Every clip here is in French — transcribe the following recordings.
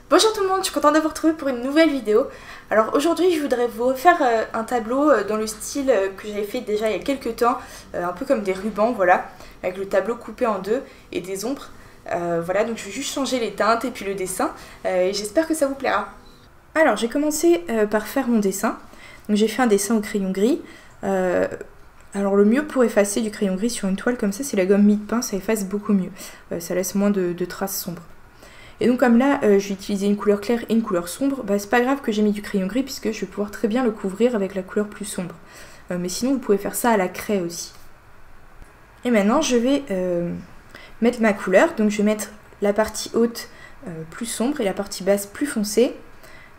Bonjour tout le monde, je suis contente de vous retrouver pour une nouvelle vidéo. Alors aujourd'hui je voudrais vous refaire un tableau dans le style que j'avais fait déjà il y a quelques temps, un peu comme des rubans, voilà, avec le tableau coupé en deux et des ombres. Voilà, donc je vais juste changer les teintes et puis le dessin, et j'espère que ça vous plaira. Alors j'ai commencé par faire mon dessin, donc j'ai fait un dessin au crayon gris. Alors le mieux pour effacer du crayon gris sur une toile comme ça, c'est la gomme mie-de-pain, ça efface beaucoup mieux, ça laisse moins de traces sombres. Et donc comme là, je vais utiliser une couleur claire et une couleur sombre, bah, c'est pas grave que j'ai mis du crayon gris puisque je vais pouvoir très bien le couvrir avec la couleur plus sombre. Mais sinon, vous pouvez faire ça à la craie aussi. Et maintenant, je vais mettre ma couleur. Donc je vais mettre la partie haute plus sombre et la partie basse plus foncée.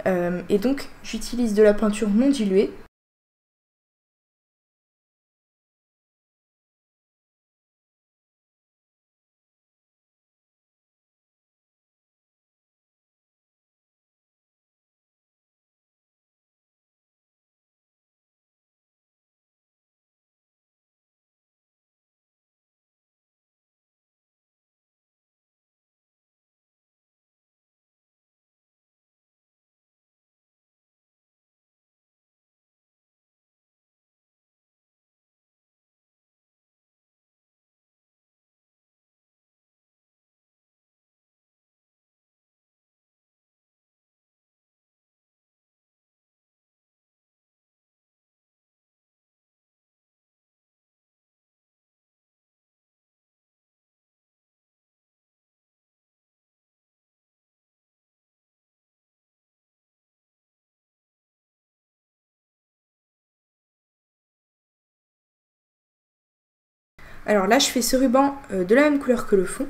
Et donc, j'utilise de la peinture non diluée. Alors là, je fais ce ruban de la même couleur que le fond.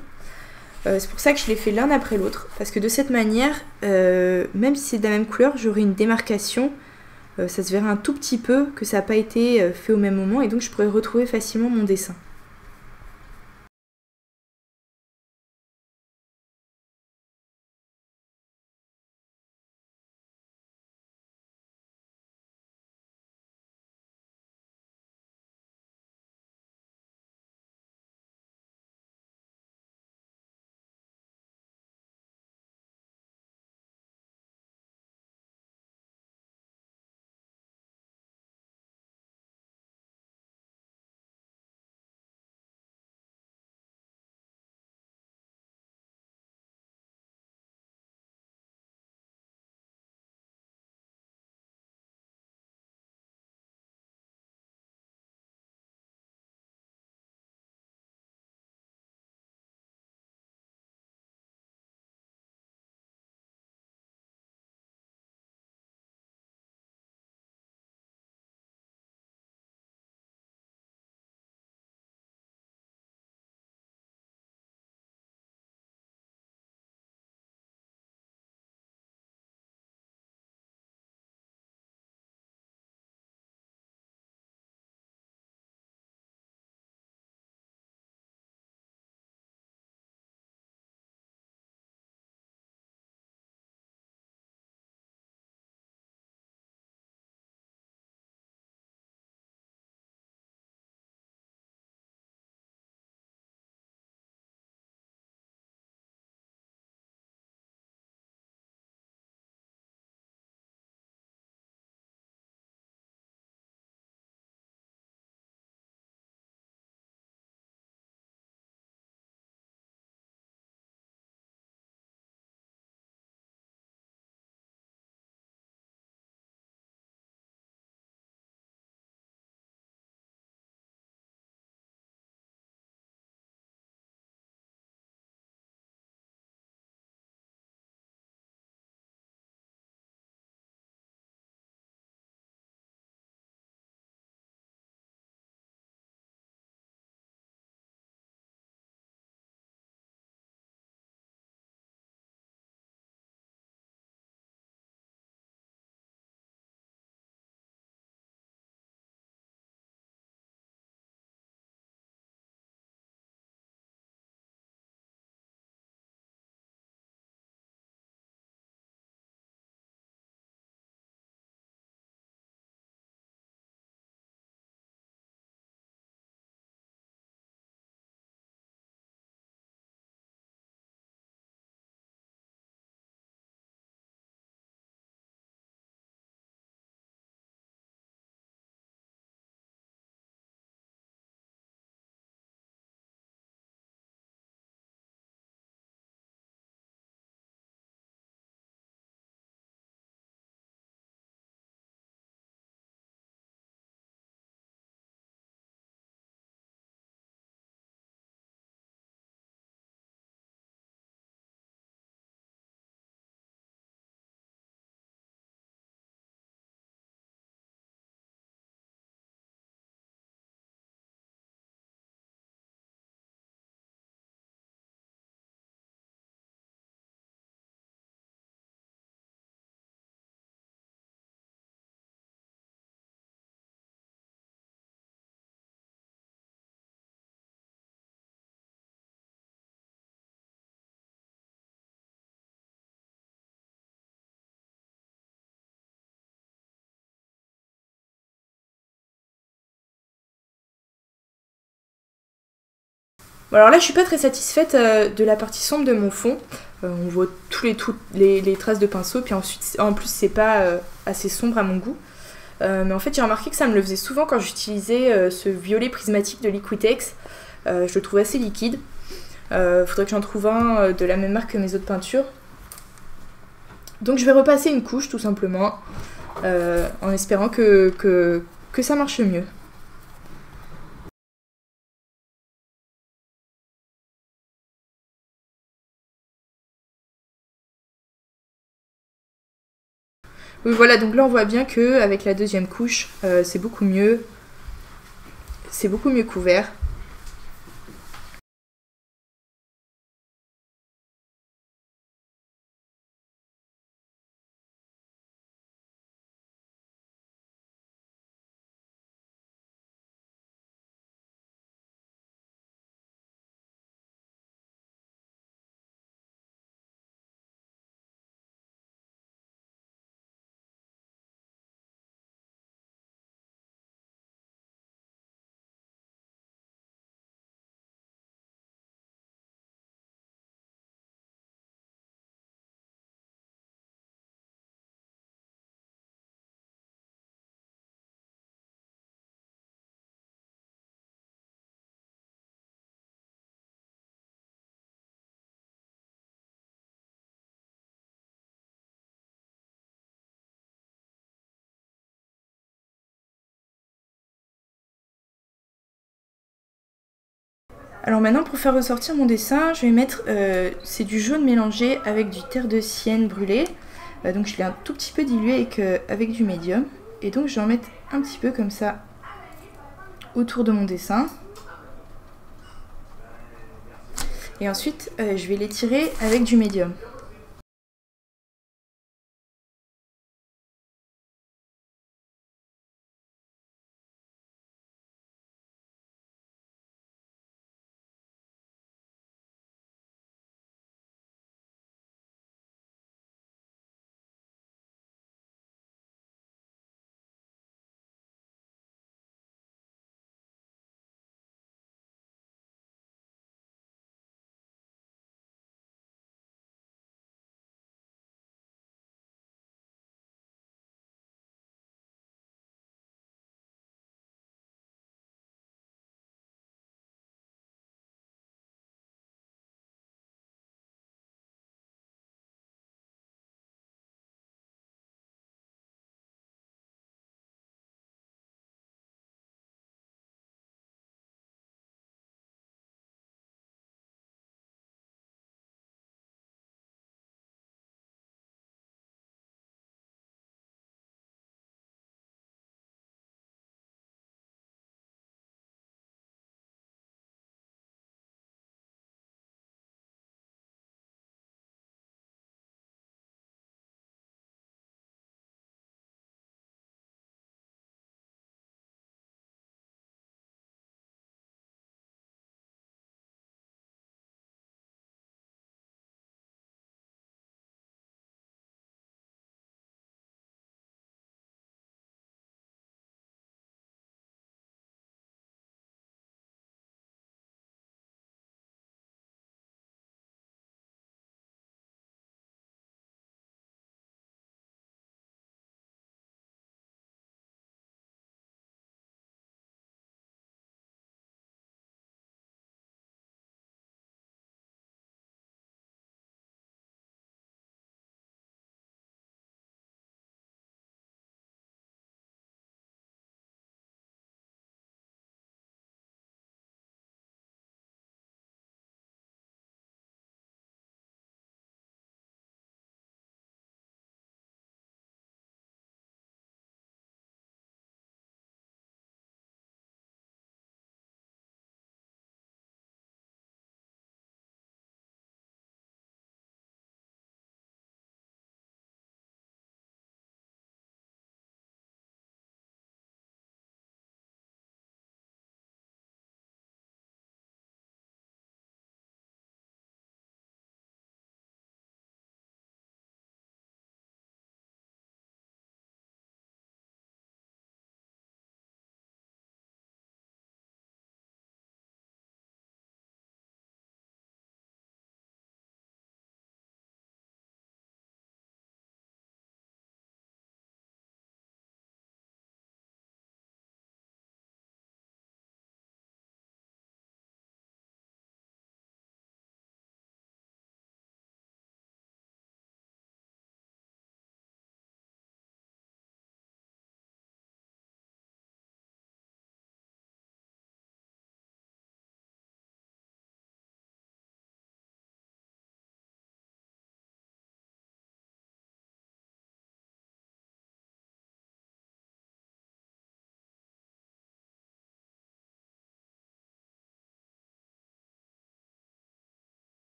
C'est pour ça que je les fais l'un après l'autre, parce que de cette manière, même si c'est de la même couleur, j'aurai une démarcation. Ça se verra un tout petit peu que ça n'a pas été fait au même moment, et donc je pourrais retrouver facilement mon dessin. Bon, alors là je suis pas très satisfaite de la partie sombre de mon fond. On voit toutes les traces de pinceau, puis ensuite en plus c'est pas assez sombre à mon goût. Mais en fait j'ai remarqué que ça me le faisait souvent quand j'utilisais ce violet prismatique de Liquitex. Je le trouve assez liquide. Faudrait que j'en trouve un de la même marque que mes autres peintures. Donc je vais repasser une couche tout simplement, en espérant que ça marche mieux. Oui voilà, donc là on voit bien que avec la deuxième couche, c'est beaucoup mieux. C'est beaucoup mieux couvert. Alors maintenant pour faire ressortir mon dessin, je vais mettre, c'est du jaune mélangé avec du terre de sienne brûlée. Donc je l'ai un tout petit peu dilué avec du médium. Et donc je vais en mettre un petit peu comme ça autour de mon dessin. Et ensuite je vais l'étirer avec du médium.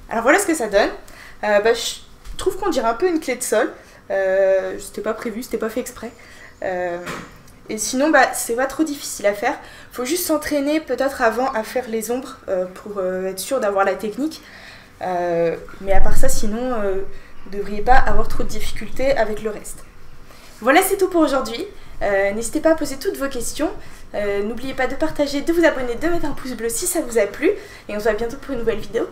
Alors voilà ce que ça donne. Je trouve qu'on dirait un peu une clé de sol. C'était pas prévu, c'était pas fait exprès. Et sinon, c'est pas trop difficile à faire. Faut juste s'entraîner peut-être avant à faire les ombres pour être sûr d'avoir la technique. Mais à part ça, sinon, vous devriez pas avoir trop de difficultés avec le reste. Voilà, c'est tout pour aujourd'hui. N'hésitez pas à poser toutes vos questions. N'oubliez pas de partager, de vous abonner, de mettre un pouce bleu si ça vous a plu. Et on se voit bientôt pour une nouvelle vidéo.